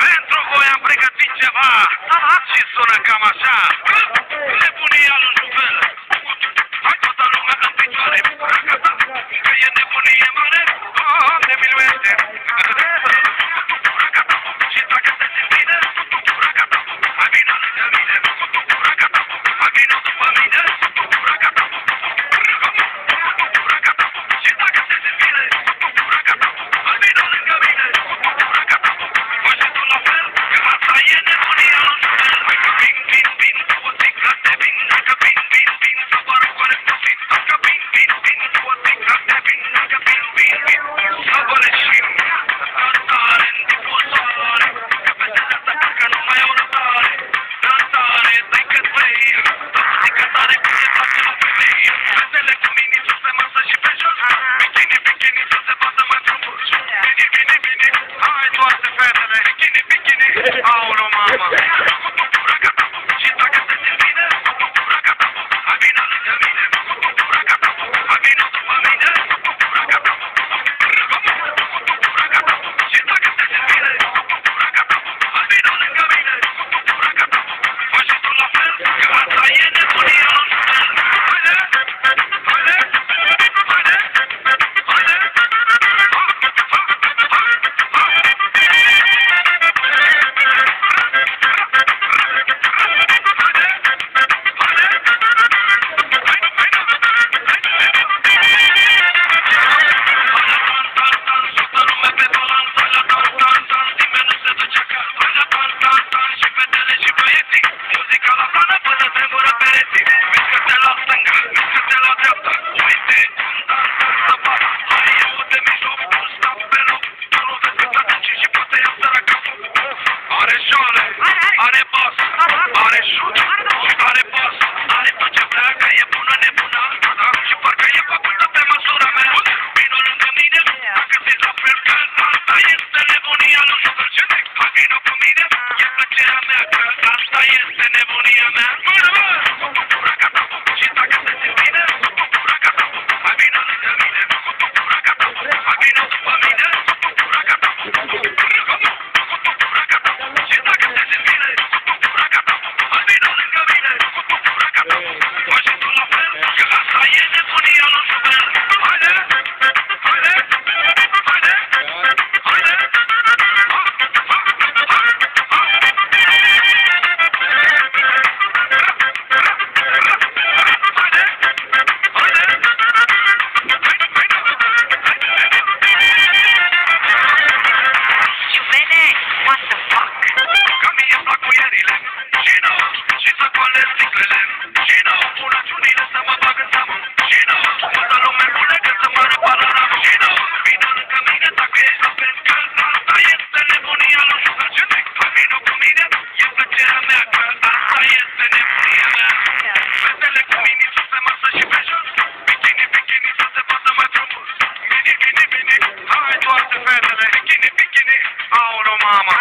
Pentru voi am pregătit ceva și sună cam așa. Nebunia lui Juvel. Hai toată lumea în picioare, că e nebunie mare, Doamne miluiește. Și dacă te simți bine, hai vină lângă mine, hai vină după mine. Și dacă te simți bine, hai vină lângă mine. Fă și tu la fel, că asta e nebunia lui Juvel. Hai că vin, vin, vin, două sticlă de vin. Hai că vin, vin, vin, să vă răcoare puțin. Hai că vin, vin, vin, două sticlă de vin. Hai că vin, vin, vin, să vă leșim. Rătare în difuzoare, că fetele astea parcă nu mai au rătare. Rătare, take it play, dă muzică tare cum se face la femei. Fetele cu mini sus pe masă și pe jos. Bikini, bikini, să se vadă mai frumos. Bini, bini, bini, hai toate fetele. Bikini, bikini, aolo mama. Și dacă te simți bine, hai vină lângă mine. Hai vină după mine. Și dacă te simți bine, hai vină lângă mine. Fă și tu la fel, că asta e nebunia lui Juvel. Haide, haide, haide, haide. Are șoare, are bas, are șut, are bas, are tot ce vrea, că e bună nebună, și parcă e făcută pe măsura mea. Vino lângă mine, dacă zici la fel, că asta este nebunia lui Juvel. Hai vino cu mine, e plăcerea mea, că asta este nebunia mea. Și dacă te simți bine, hai vino lângă mine, hai vino după mine. Și dacă te simți bine, hai vină lângă mine. Fă și tu la fel, că asta e nebunia lui Juvel. Haide, haide, haide, haide. Juvene, what the fuck? Că mie îmi plac muierile și nu, și să coale sticlele. Și nu, bunăciunile să mă bag în seamă. Și nu, multă lume bune că să mă repară ramă. Și nu, vină lângă mine dacă ești la fel, că asta este nebunia lui Juvel. Hai vină cu mine, e plăcerea mea, că asta este nebunia mea. Fetele cu mini sus pe masă și pe jos. Bikini, bikini, să se vadă mai frumos. Bini, bini, bini, hai toate fetele. Bikini, bikini, aolo mama.